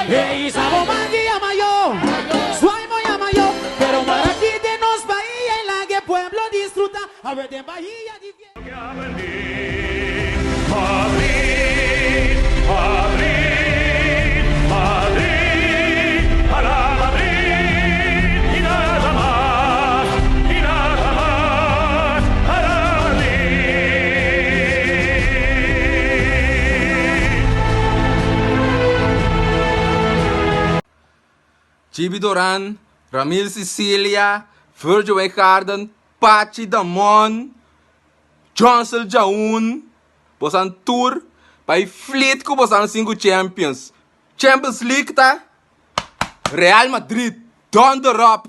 Hey, Sabo Mangui llama yo, Suaimo llama yo, pero Maraqui de nos Bahía en la que pueblo disfruta, a ver de Bahía Madrid, Madrid, Madrid, a la Madrid, y nada más, a la Madrid. Chibi Doran, Ramil Sicilia, Virgil Wijngaarden, Pachi Damon, Johnson Jaun, bosan tour, bij Fleet ko bosan 5 champions. Champions League ta, Real Madrid, donderop.